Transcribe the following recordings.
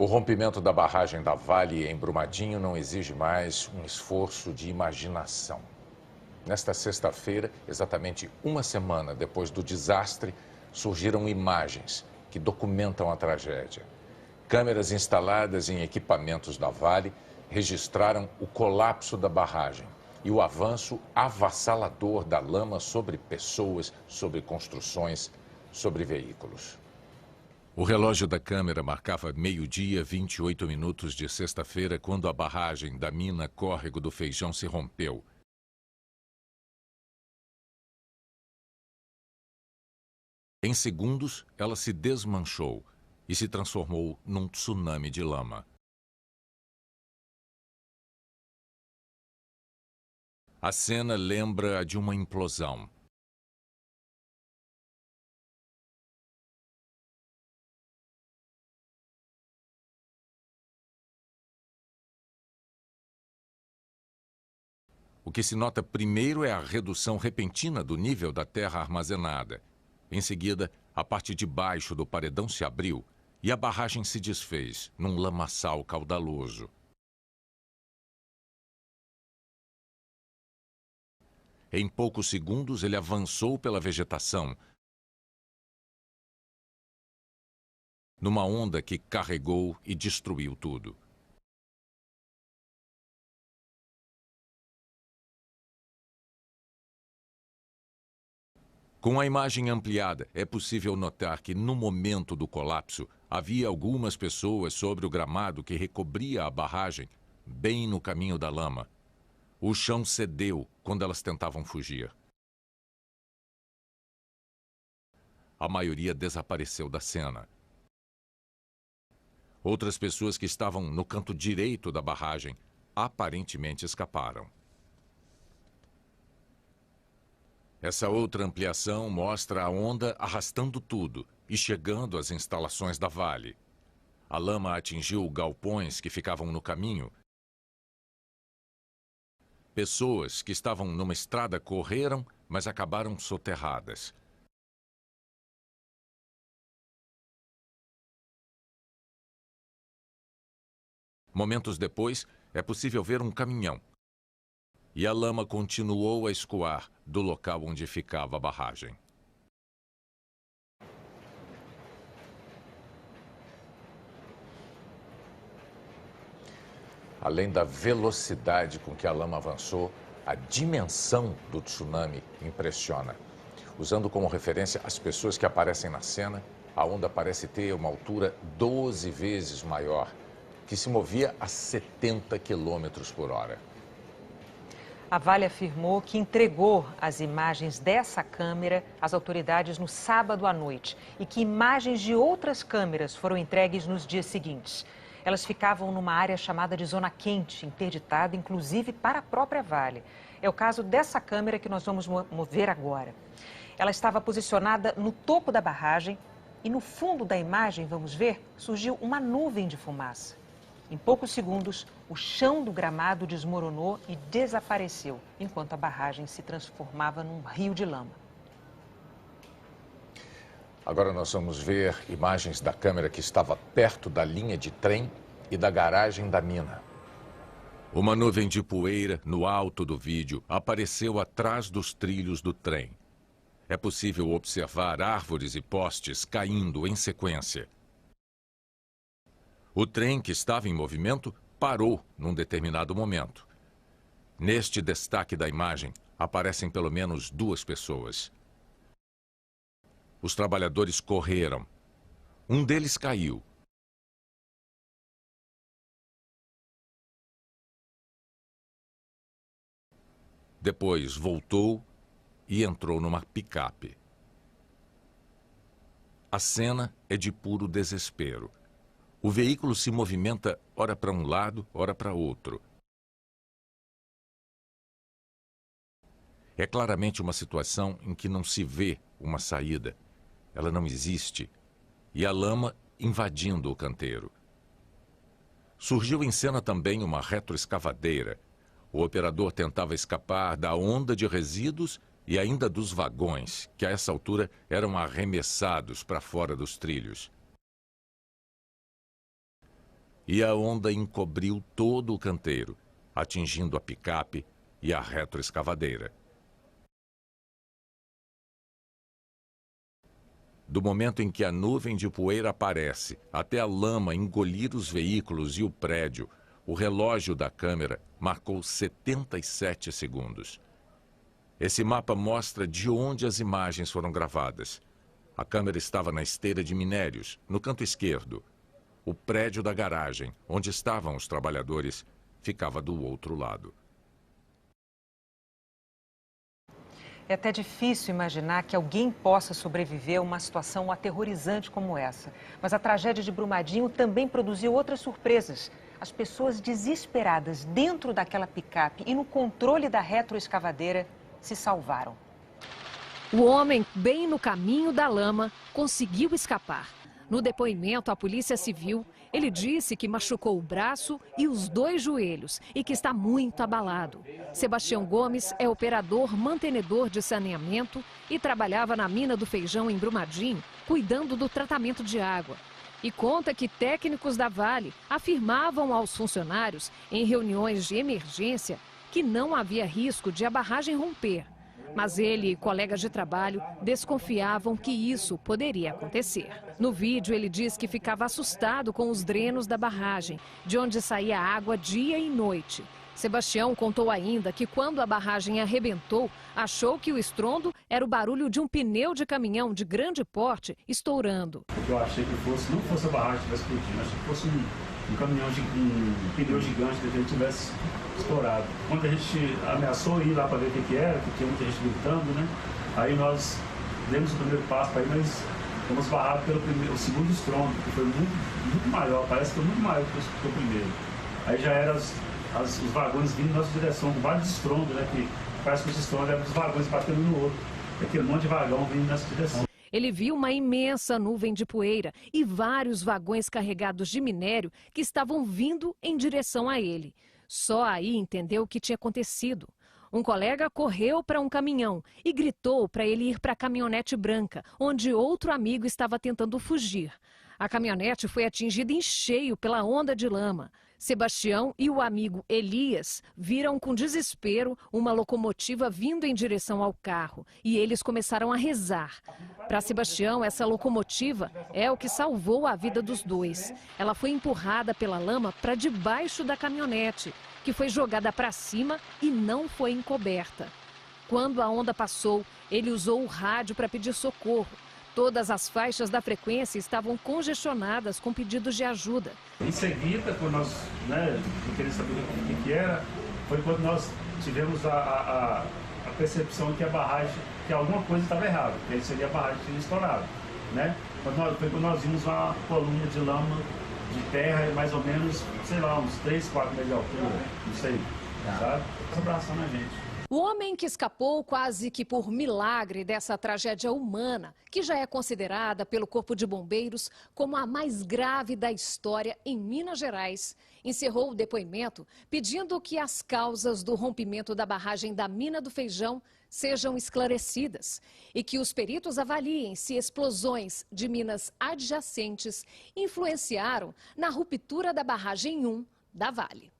O rompimento da barragem da Vale em Brumadinho não exige mais um esforço de imaginação. Nesta sexta-feira, exatamente uma semana depois do desastre, surgiram imagens que documentam a tragédia. Câmeras instaladas em equipamentos da Vale registraram o colapso da barragem e o avanço avassalador da lama sobre pessoas, sobre construções, sobre veículos. O relógio da câmera marcava 12h, 28 minutos de sexta-feira, quando a barragem da mina Córrego do Feijão se rompeu. Em segundos, ela se desmanchou e se transformou num tsunami de lama. A cena lembra a de uma implosão. O que se nota primeiro é a redução repentina do nível da terra armazenada. Em seguida, a parte de baixo do paredão se abriu e a barragem se desfez num lamaçal caudaloso. Em poucos segundos, ele avançou pela vegetação, numa onda que carregou e destruiu tudo. Com a imagem ampliada, é possível notar que, no momento do colapso, havia algumas pessoas sobre o gramado que recobria a barragem, bem no caminho da lama. O chão cedeu quando elas tentavam fugir. A maioria desapareceu da cena. Outras pessoas que estavam no canto direito da barragem aparentemente escaparam. Essa outra ampliação mostra a onda arrastando tudo e chegando às instalações da Vale. A lama atingiu galpões que ficavam no caminho. Pessoas que estavam numa estrada correram, mas acabaram soterradas. Momentos depois, é possível ver um caminhão. E a lama continuou a escoar do local onde ficava a barragem. Além da velocidade com que a lama avançou, a dimensão do tsunami impressiona. Usando como referência as pessoas que aparecem na cena, a onda parece ter uma altura 12 vezes maior, que se movia a 70 km/h. A Vale afirmou que entregou as imagens dessa câmera às autoridades no sábado à noite e que imagens de outras câmeras foram entregues nos dias seguintes. Elas ficavam numa área chamada de Zona Quente, interditada inclusive para a própria Vale. É o caso dessa câmera que nós vamos ver agora. Ela estava posicionada no topo da barragem e no fundo da imagem, vamos ver, surgiu uma nuvem de fumaça. Em poucos segundos, o chão do gramado desmoronou e desapareceu, enquanto a barragem se transformava num rio de lama. Agora nós vamos ver imagens da câmera que estava perto da linha de trem e da garagem da mina. Uma nuvem de poeira no alto do vídeo apareceu atrás dos trilhos do trem. É possível observar árvores e postes caindo em sequência. O trem, que estava em movimento, parou num determinado momento. Neste destaque da imagem, aparecem pelo menos 2 pessoas. Os trabalhadores correram. Um deles caiu. Depois voltou e entrou numa picape. A cena é de puro desespero. O veículo se movimenta ora para um lado, ora para outro. É claramente uma situação em que não se vê uma saída. Ela não existe. E a lama invadindo o canteiro. Surgiu em cena também uma retroescavadeira. O operador tentava escapar da onda de resíduos e ainda dos vagões, que a essa altura eram arremessados para fora dos trilhos. e a onda encobriu todo o canteiro, atingindo a picape e a retroescavadeira. Do momento em que a nuvem de poeira aparece até a lama engolir os veículos e o prédio, o relógio da câmera marcou 77 segundos. Esse mapa mostra de onde as imagens foram gravadas. A câmera estava na esteira de minérios, no canto esquerdo. O prédio da garagem, onde estavam os trabalhadores, ficava do outro lado. É até difícil imaginar que alguém possa sobreviver a uma situação aterrorizante como essa. Mas a tragédia de Brumadinho também produziu outras surpresas. As pessoas desesperadas dentro daquela picape e no controle da retroescavadeira se salvaram. O homem, bem no caminho da lama, conseguiu escapar. No depoimento à Polícia Civil, ele disse que machucou o braço e os 2 joelhos e que está muito abalado. Sebastião Gomes é operador mantenedor de saneamento e trabalhava na mina do Feijão em Brumadinho, cuidando do tratamento de água. E conta que técnicos da Vale afirmavam aos funcionários, em reuniões de emergência, que não havia risco de a barragem romper. Mas ele e colegas de trabalho desconfiavam que isso poderia acontecer. No vídeo, ele diz que ficava assustado com os drenos da barragem, de onde saía água dia e noite. Sebastião contou ainda que quando a barragem arrebentou, achou que o estrondo era o barulho de um pneu de caminhão de grande porte estourando. Eu achei que não fosse a barragem que estivesse explodindo, achei que fosse um caminhão, um pneu gigante que a gente tivesse estourado. Quando a gente ameaçou ir lá para ver o que era, que tinha muita gente gritando, né? Aí nós demos o primeiro passo para ir, mas fomos barrados pelo segundo estrondo, que foi muito maior, parece que foi muito maior que o primeiro. Aí já eram os vagões vindo em nossa direção, com vários estrondos, né? Que parece que os estrondos eram os vagões batendo no outro. Aquele monte de vagão vindo nessa direção. Ele viu uma imensa nuvem de poeira e vários vagões carregados de minério que estavam vindo em direção a ele. Só aí entendeu o que tinha acontecido. Um colega correu para um caminhão e gritou para ele ir para a caminhonete branca, onde outro amigo estava tentando fugir. A caminhonete foi atingida em cheio pela onda de lama. Sebastião e o amigo Elias viram com desespero uma locomotiva vindo em direção ao carro e eles começaram a rezar. Para Sebastião, essa locomotiva é o que salvou a vida dos 2. Ela foi empurrada pela lama para debaixo da caminhonete, que foi jogada para cima e não foi encoberta. Quando a onda passou, ele usou o rádio para pedir socorro. Todas as faixas da frequência estavam congestionadas com pedidos de ajuda. Em seguida, quando nós queríamos saber o que era, foi quando nós tivemos a percepção que a barragem, que alguma coisa estava errada, que aí seria a barragem que tinha estourado, né? Foi quando nós vimos uma coluna de lama de terra, mais ou menos, sei lá, uns 3, 4 metros de altura, não sei, sabe? Abraçando a gente. O homem que escapou quase que por milagre dessa tragédia humana, que já é considerada pelo Corpo de Bombeiros como a mais grave da história em Minas Gerais, encerrou o depoimento pedindo que as causas do rompimento da barragem da Mina do Feijão sejam esclarecidas e que os peritos avaliem se explosões de minas adjacentes influenciaram na ruptura da barragem 1 da Vale.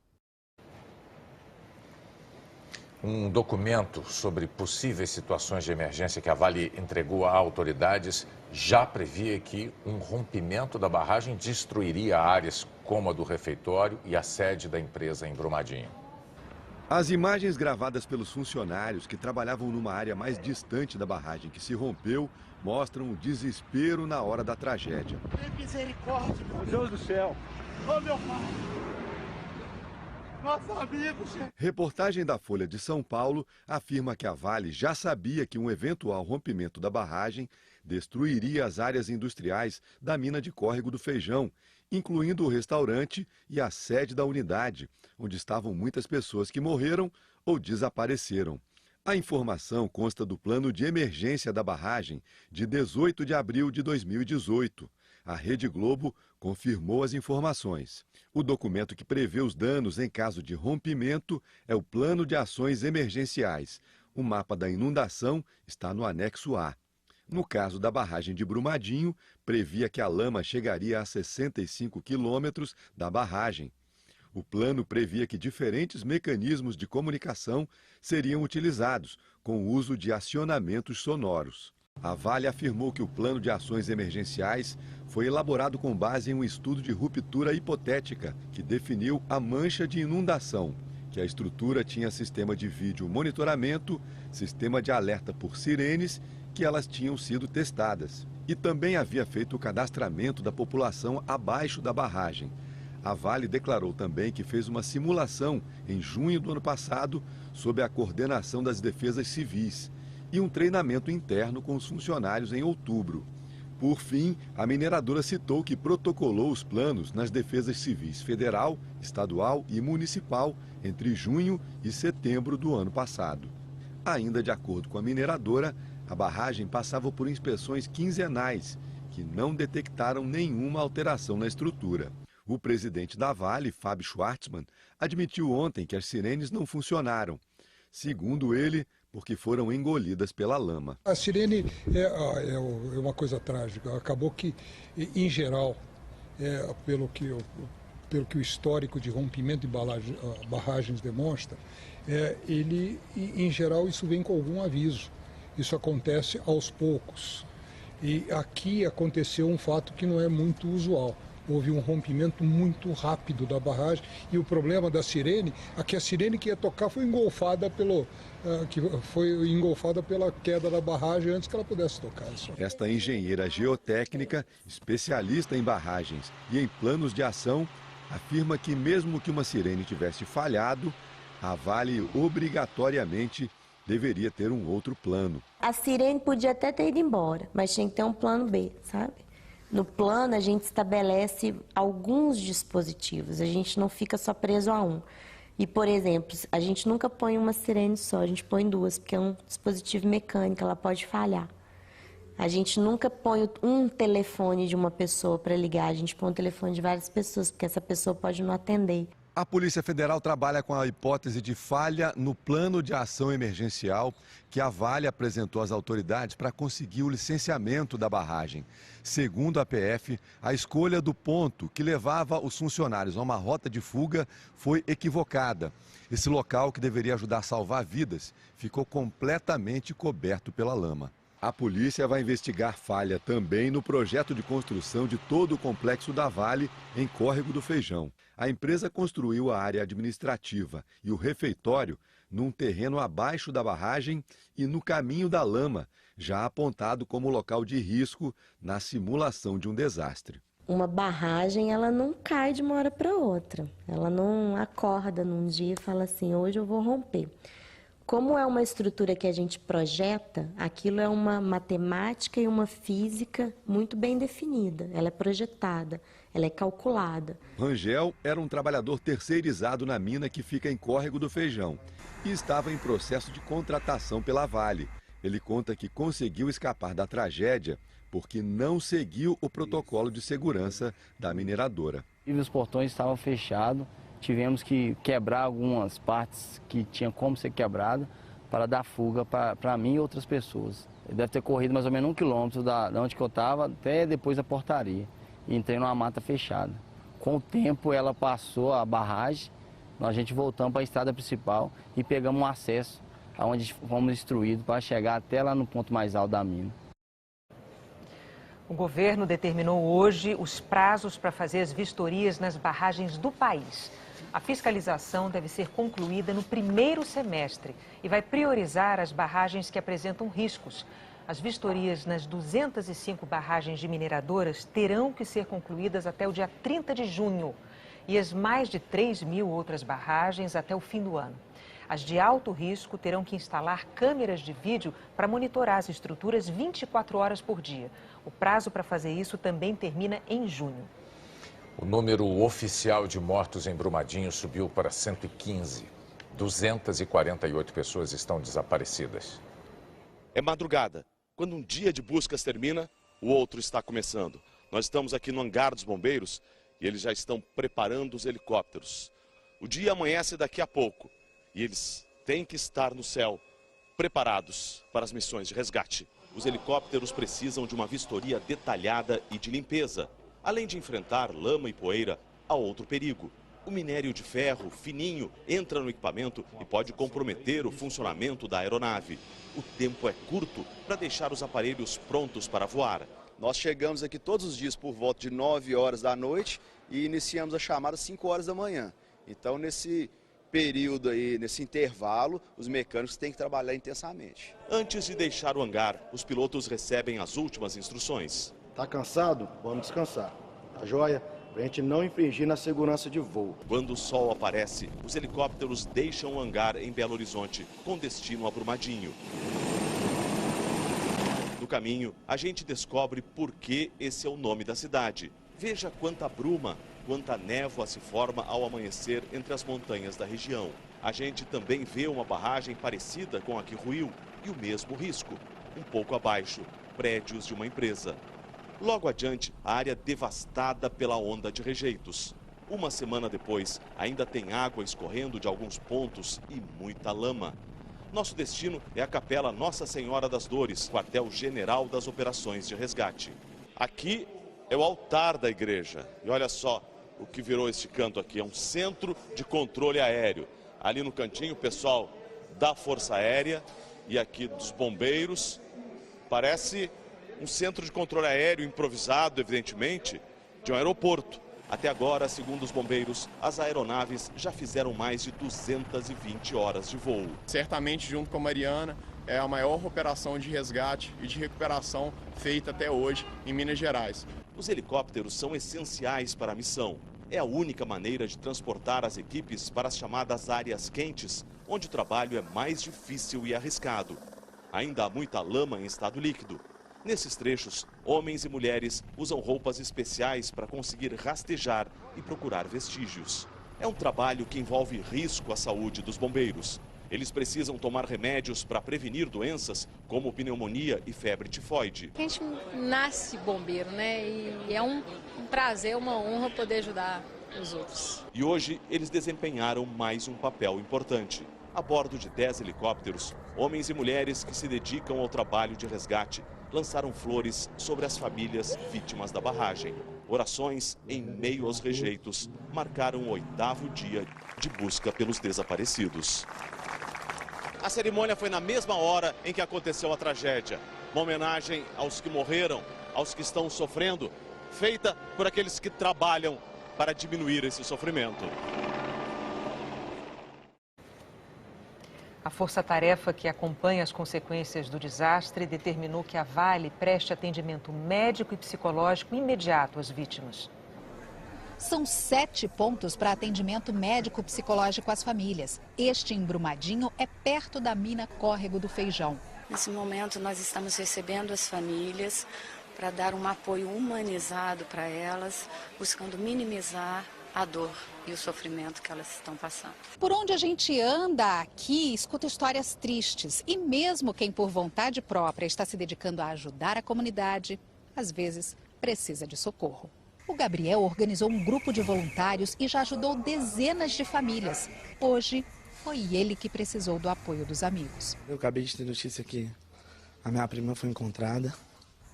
Um documento sobre possíveis situações de emergência que a Vale entregou a autoridades já previa que um rompimento da barragem destruiria áreas como a do refeitório e a sede da empresa em Brumadinho. As imagens gravadas pelos funcionários que trabalhavam numa área mais distante da barragem que se rompeu mostram o desespero na hora da tragédia. Misericórdia, meu Deus do céu! Ô, meu pai! Nosso amigo, gente. Reportagem da Folha de São Paulo afirma que a Vale já sabia que um eventual rompimento da barragem destruiria as áreas industriais da mina de córrego do Feijão, incluindo o restaurante e a sede da unidade, onde estavam muitas pessoas que morreram ou desapareceram. A informação consta do plano de emergência da barragem de 18 de abril de 2018. A Rede Globo confirmou as informações. O documento que prevê os danos em caso de rompimento é o Plano de Ações Emergenciais. O mapa da inundação está no anexo A. No caso da barragem de Brumadinho, previa que a lama chegaria a 65 quilômetros da barragem. O plano previa que diferentes mecanismos de comunicação seriam utilizados, com o uso de acionamentos sonoros. A Vale afirmou que o plano de ações emergenciais foi elaborado com base em um estudo de ruptura hipotética que definiu a mancha de inundação, que a estrutura tinha sistema de vídeo monitoramento, sistema de alerta por sirenes, que elas tinham sido testadas. E também havia feito o cadastramento da população abaixo da barragem. A Vale declarou também que fez uma simulação em junho do ano passado sob a coordenação das defesas civis e um treinamento interno com os funcionários em outubro. Por fim, a mineradora citou que protocolou os planos nas defesas civis federal, estadual e municipal entre junho e setembro do ano passado. Ainda de acordo com a mineradora, a barragem passava por inspeções quinzenais, que não detectaram nenhuma alteração na estrutura. O presidente da Vale, Fábio Schwartzman, admitiu ontem que as sirenes não funcionaram. Segundo ele, porque foram engolidas pela lama. A sirene é uma coisa trágica. Acabou que, em geral, pelo que o histórico de rompimento de barragens demonstra, em geral, isso vem com algum aviso. Isso acontece aos poucos. E aqui aconteceu um fato que não é muito usual. Houve um rompimento muito rápido da barragem e o problema da sirene, a sirene que ia tocar foi engolfada pela queda da barragem antes que ela pudesse tocar. Esta engenheira geotécnica, especialista em barragens e em planos de ação, afirma que mesmo que uma sirene tivesse falhado, a Vale obrigatoriamente deveria ter um outro plano. A sirene podia até ter ido embora, mas tinha que ter um plano B, sabe? No plano, a gente estabelece alguns dispositivos, a gente não fica só preso a um. E, por exemplo, a gente nunca põe uma sirene só, a gente põe duas, porque é um dispositivo mecânico, ela pode falhar. A gente nunca põe um telefone de uma pessoa para ligar, a gente põe um telefone de várias pessoas, porque essa pessoa pode não atender. A Polícia Federal trabalha com a hipótese de falha no plano de ação emergencial que a Vale apresentou às autoridades para conseguir o licenciamento da barragem. Segundo a PF, a escolha do ponto que levava os funcionários a uma rota de fuga foi equivocada. Esse local, que deveria ajudar a salvar vidas, ficou completamente coberto pela lama. A polícia vai investigar falha também no projeto de construção de todo o complexo da Vale em Córrego do Feijão. A empresa construiu a área administrativa e o refeitório num terreno abaixo da barragem e no caminho da lama, já apontado como local de risco na simulação de um desastre. Uma barragem, ela não cai de uma hora para outra. Ela não acorda num dia e fala assim, hoje eu vou romper. Como é uma estrutura que a gente projeta, aquilo é uma matemática e uma física muito bem definida. Ela é projetada, ela é calculada. Rangel era um trabalhador terceirizado na mina que fica em Córrego do Feijão e estava em processo de contratação pela Vale. Ele conta que conseguiu escapar da tragédia porque não seguiu o protocolo de segurança da mineradora. Os portões estavam fechados. Tivemos que quebrar algumas partes que tinham como ser quebrada para dar fuga para mim e outras pessoas. Ele deve ter corrido mais ou menos 1 quilômetro da onde que eu estava até depois da portaria. E entrei numa mata fechada. Com o tempo ela passou a barragem, a gente voltamos para a estrada principal e pegamos um acesso aonde fomos instruídos para chegar até lá no ponto mais alto da mina. O governo determinou hoje os prazos para fazer as vistorias nas barragens do país. A fiscalização deve ser concluída no primeiro semestre e vai priorizar as barragens que apresentam riscos. As vistorias nas 205 barragens de mineradoras terão que ser concluídas até o dia 30 de junho e as mais de 3.000 outras barragens até o fim do ano. As de alto risco terão que instalar câmeras de vídeo para monitorar as estruturas 24 horas por dia. O prazo para fazer isso também termina em junho. O número oficial de mortos em Brumadinho subiu para 115. 248 pessoas estão desaparecidas. É madrugada. Quando um dia de buscas termina, o outro está começando. Nós estamos aqui no hangar dos bombeiros e eles já estão preparando os helicópteros. O dia amanhece daqui a pouco e eles têm que estar no céu, preparados para as missões de resgate. Os helicópteros precisam de uma vistoria detalhada e de limpeza, além de enfrentar lama e poeira, há outro perigo. O minério de ferro fininho entra no equipamento e pode comprometer o funcionamento da aeronave. O tempo é curto para deixar os aparelhos prontos para voar. Nós chegamos aqui todos os dias por volta de 9 horas da noite e iniciamos a chamada às 5 horas da manhã. Então, nesse período aí, nesse intervalo, os mecânicos têm que trabalhar intensamente. Antes de deixar o hangar, os pilotos recebem as últimas instruções. Tá cansado? Vamos descansar. Tá joia? Pra gente não infringir na segurança de voo. Quando o sol aparece, os helicópteros deixam o hangar em Belo Horizonte, com destino a Brumadinho. No caminho, a gente descobre por que esse é o nome da cidade. Veja quanta bruma, quanta névoa se forma ao amanhecer entre as montanhas da região. A gente também vê uma barragem parecida com a que ruiu e o mesmo risco. Um pouco abaixo, prédios de uma empresa. Logo adiante, a área devastada pela onda de rejeitos. Uma semana depois, ainda tem água escorrendo de alguns pontos e muita lama. Nosso destino é a Capela Nossa Senhora das Dores, quartel-general das operações de resgate. Aqui é o altar da igreja. E olha só o que virou este canto aqui. É um centro de controle aéreo. Ali no cantinho, o pessoal da Força Aérea e aqui dos bombeiros. Parece um centro de controle aéreo improvisado, evidentemente, de um aeroporto. Até agora, segundo os bombeiros, as aeronaves já fizeram mais de 220 horas de voo. Certamente, junto com a Mariana, é a maior operação de resgate e de recuperação feita até hoje em Minas Gerais. Os helicópteros são essenciais para a missão. É a única maneira de transportar as equipes para as chamadas áreas quentes, onde o trabalho é mais difícil e arriscado. Ainda há muita lama em estado líquido. Nesses trechos, homens e mulheres usam roupas especiais para conseguir rastejar e procurar vestígios. É um trabalho que envolve risco à saúde dos bombeiros. Eles precisam tomar remédios para prevenir doenças como pneumonia e febre tifoide. A gente nasce bombeiro, né? E é um prazer, uma honra poder ajudar os outros. E hoje eles desempenharam mais um papel importante. A bordo de 10 helicópteros, homens e mulheres que se dedicam ao trabalho de resgate lançaram flores sobre as famílias vítimas da barragem. Orações em meio aos rejeitos marcaram o 8º dia de busca pelos desaparecidos. A cerimônia foi na mesma hora em que aconteceu a tragédia. Uma homenagem aos que morreram, aos que estão sofrendo, feita por aqueles que trabalham para diminuir esse sofrimento. A força-tarefa que acompanha as consequências do desastre determinou que a Vale preste atendimento médico e psicológico imediato às vítimas. São 7 pontos para atendimento médico-psicológico às famílias. Este em Brumadinho é perto da mina Córrego do Feijão. Nesse momento nós estamos recebendo as famílias para dar um apoio humanizado para elas, buscando minimizar a dor e o sofrimento que elas estão passando. Por onde a gente anda aqui, escuta histórias tristes. E mesmo quem por vontade própria está se dedicando a ajudar a comunidade, às vezes precisa de socorro. O Gabriel organizou um grupo de voluntários e já ajudou dezenas de famílias. Hoje, foi ele que precisou do apoio dos amigos. Eu acabei de ter notícia que a minha prima foi encontrada.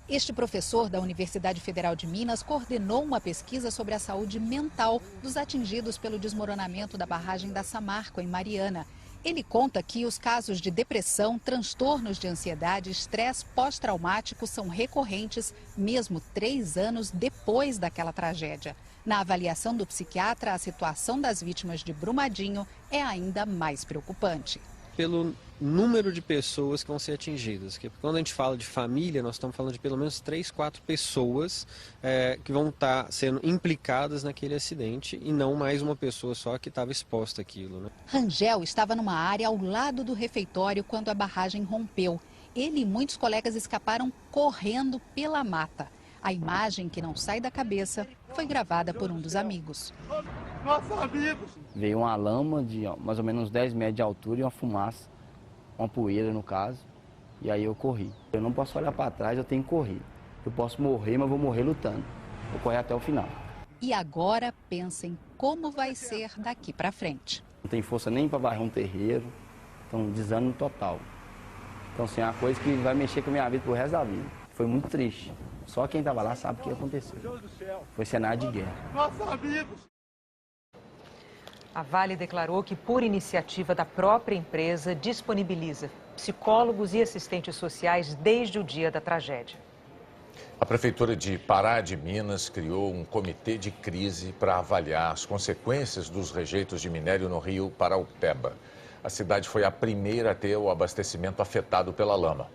Este professor da Universidade Federal de Minas coordenou uma pesquisa sobre a saúde mental dos atingidos pelo desmoronamento da barragem da Samarco, em Mariana. Ele conta que os casos de depressão, transtornos de ansiedade e estresse pós-traumático são recorrentes, mesmo 3 anos depois daquela tragédia. Na avaliação do psiquiatra, a situação das vítimas de Brumadinho é ainda mais preocupante. Pelo número de pessoas que vão ser atingidas. Porque quando a gente fala de família, nós estamos falando de pelo menos 3, 4 pessoas que vão estar sendo implicadas naquele acidente e não mais uma pessoa só que estava exposta àquilo, né? Rangel estava numa área ao lado do refeitório quando a barragem rompeu. Ele e muitos colegas escaparam correndo pela mata. A imagem que não sai da cabeça foi gravada por um dos amigos. Nossos amigos! Veio uma lama de mais ou menos 10 metros de altura e uma fumaça, uma poeira no caso, e aí eu corri. Eu não posso olhar para trás, eu tenho que correr. Eu posso morrer, mas vou morrer lutando. Vou correr até o final. E agora pensem como vai ser daqui para frente. Não tem força nem para varrer um terreiro, então desânimo total. Então, assim, é uma coisa que vai mexer com a minha vida pro resto da vida. Foi muito triste. Só quem estava lá sabe o que aconteceu. Foi cenário de guerra. Nossos amigos. A Vale declarou que, por iniciativa da própria empresa, disponibiliza psicólogos e assistentes sociais desde o dia da tragédia. A Prefeitura de Pará de Minas criou um comitê de crise para avaliar as consequências dos rejeitos de minério no rio Paraupeba. A cidade foi a primeira a ter o abastecimento afetado pela lama.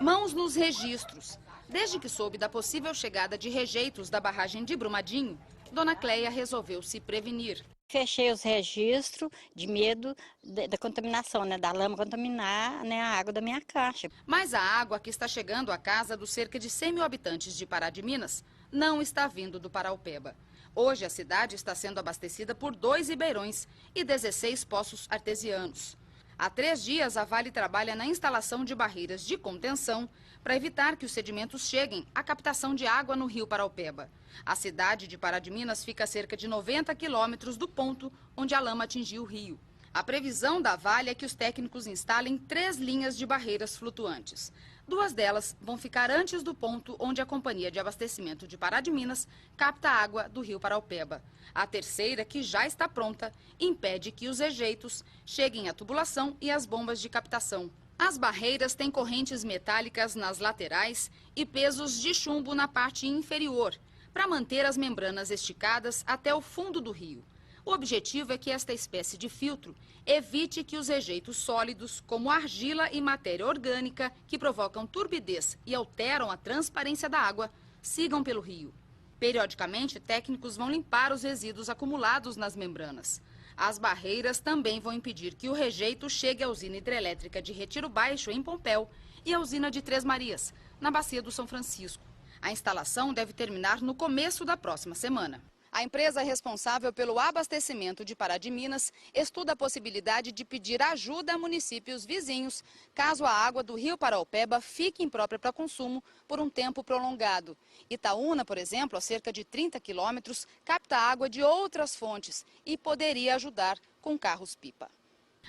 Mãos nos registros. Desde que soube da possível chegada de rejeitos da barragem de Brumadinho, Dona Cleia resolveu se prevenir. Fechei os registros de medo da contaminação, da lama contaminar a água da minha caixa. Mas a água que está chegando à casa dos cerca de 100 mil habitantes de Pará de Minas não está vindo do Paraupeba. Hoje a cidade está sendo abastecida por 2 ribeirões e 16 poços artesianos. Há 3 dias, a Vale trabalha na instalação de barreiras de contenção para evitar que os sedimentos cheguem à captação de água no rio Paraupeba. A cidade de Pará de Minas fica a cerca de 90 quilômetros do ponto onde a lama atingiu o rio. A previsão da Vale é que os técnicos instalem 3 linhas de barreiras flutuantes. 2 delas vão ficar antes do ponto onde a Companhia de Abastecimento de Pará de Minas capta a água do rio Paraupeba. A terceira, que já está pronta, impede que os rejeitos cheguem à tubulação e às bombas de captação. As barreiras têm correntes metálicas nas laterais e pesos de chumbo na parte inferior, para manter as membranas esticadas até o fundo do rio. O objetivo é que esta espécie de filtro evite que os rejeitos sólidos, como argila e matéria orgânica, que provocam turbidez e alteram a transparência da água, sigam pelo rio. Periodicamente, técnicos vão limpar os resíduos acumulados nas membranas. As barreiras também vão impedir que o rejeito chegue à usina hidrelétrica de Retiro Baixo, em Pompéu, e à usina de Três Marias, na bacia do São Francisco. A instalação deve terminar no começo da próxima semana. A empresa responsável pelo abastecimento de Pará de Minas estuda a possibilidade de pedir ajuda a municípios vizinhos, caso a água do rio Paraupeba fique imprópria para consumo por um tempo prolongado. Itaúna, por exemplo, a cerca de 30 quilômetros, capta água de outras fontes e poderia ajudar com carros-pipa.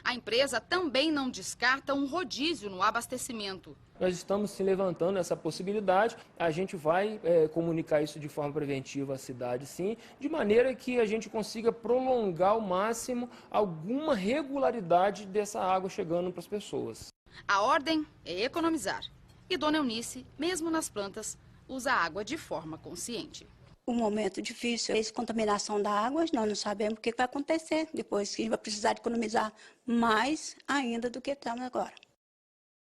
A empresa também não descarta um rodízio no abastecimento. Nós estamos se levantando essa possibilidade, a gente vai comunicar isso de forma preventiva à cidade, sim, de maneira que a gente consiga prolongar ao máximo alguma regularidade dessa água chegando para as pessoas. A ordem é economizar. E Dona Eunice, mesmo nas plantas, usa a água de forma consciente. Um momento difícil, a contaminação da água, nós não sabemos o que vai acontecer depois, que a gente vai precisar de economizar mais ainda do que estamos agora.